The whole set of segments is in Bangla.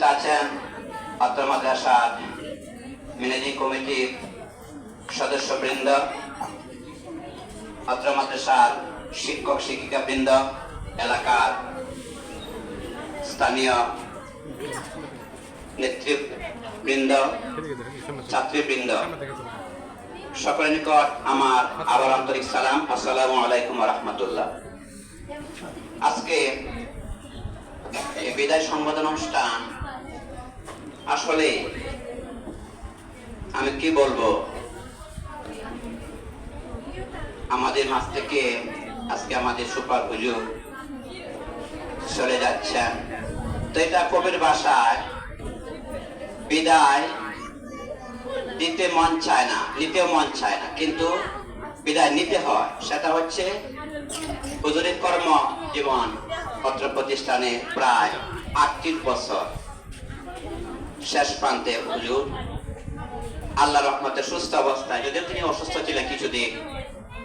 উপস্থিত আছেন অত্র মাদ্রাসার ম্যানেজিং কমিটির সদস্যবৃন্দ, অত্র মাদ্রাসার শিক্ষক শিক্ষিকা বৃন্দ, এলাকার স্থানীয় নেতৃবৃন্দ, ছাত্রীবৃন্দ, সকলের নিকট আমার আবার আন্তরিক সালাম। আসসালামু আলাইকুম ওয়া রাহমাতুল্লাহ। আজকে এই বিদায় সংবোধন অনুষ্ঠান, আসলে আমি কি বলবো, আমাদের মাঝ থেকে আজকে আমাদের সুপার হুজুর চলে যাচ্ছেন। তো এটা কবির ভাষায় বিদায় দিতে মন চায় না, নিতেও মন চায় না, কিন্তু বিদায় নিতে হয়। সেটা হচ্ছে হুজুরের কর্ম জীবন পত্র প্রতিষ্ঠানে প্রায় 38 বছর, শেষ প্রান্তে হুজুর আল্লাহ রহমতে সুস্থ অবস্থায়, যদিও তিনি অসুস্থ ছিলেন কিছুদিন,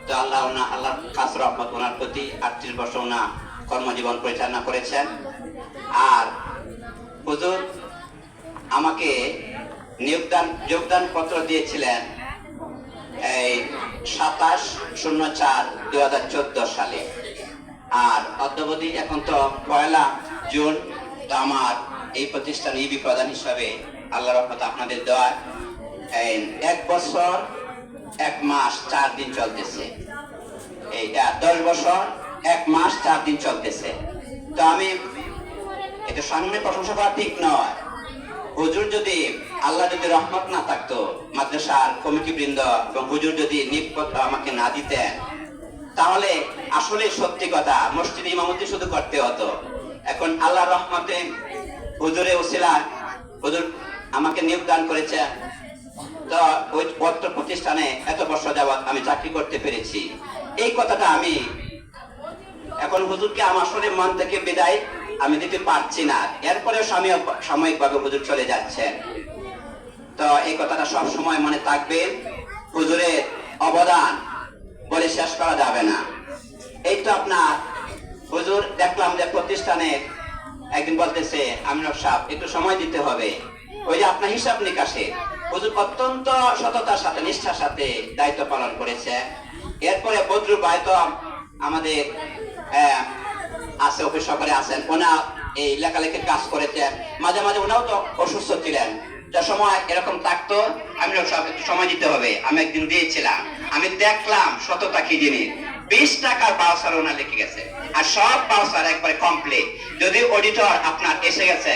তো আল্লাহর খাস রহমত ওনার প্রতি 38 বছর ওনা কর্মজীবন পরিচালনা করেছেন। আর হুজুর আমাকে যোগদান পত্র দিয়েছিলেন এই 27/04/2014 সালে। আর অদ্যাবধি এখন তো 1 জুন, তো আমার এই প্রতিষ্ঠান ইবি প্রধান হিসাবে আল্লাহ রহমত আপনাদের দোয়ায় 1 বছর 1 মাস 4 দিন চলতেছে। এইটা 10 বছর 1 মাস 4 দিন চলতেছে। তো আমি এটা সামনে প্রশংসা করা ঠিক নয়। হুজুর যদি আল্লাহ যদি রহমত না থাকতো, মাদ্রাসার কমিটি বৃন্দ এবং হুজুর যদি নিয়োগপত্র আমাকে না দিতেন, তাহলে আসলে সত্যি কথা মসজিদে ইমামতি শুধু করতে হতো। এখন আল্লাহর রহমতে হুজুরে ওসিলা হুজুর আমাকে নিয়োগদান করেছে, তো ওই পত্র প্রতিষ্ঠানে এত বছর যাবৎ আমি চাকরি করতে পেরেছি। এই কথাটা আমি এখন হুজুরকে আমার আসলে মন থেকে বিদায় আমি দিতে পারছি না। এরপরে সাময়িকভাবে হুজুর চলে যাচ্ছেন, তো এই কথাটা সব সময় মনে থাকবে। হুজুরের অবদান বলে শেষ করা যাবে না। এই তো আপনার হুজুর দেখলাম যে প্রতিষ্ঠানে একদিন বলতেছে, আমিনুর সাহেব একটু সময় দিতে হবে, ওই যে আপনার হিসাব নিকাশে হুজুর অত্যন্ত সততার সাথে নিষ্ঠার সাথে দায়িত্ব পালন করেছে। এরপরে বদরু ভাই তো আমাদের আছে, অফিস সহকারে আছেন, ওনা এই লেখালেখির কাজ করেছেন। মাঝে মাঝে ওনাও তো অসুস্থ ছিলেন, যে সময় এরকম থাকতো আমিনুর সাহেব একটু সময় দিতে হবে। আমি একদিন দিয়েছিলাম, আমি দেখলাম সততা কি জিনিস। 20 টাকার বাউচার ওনা লিখে গেছে, আর সব বাউচার একবারে কমপ্লিট। যদি অডিটর আপনার এসে গেছে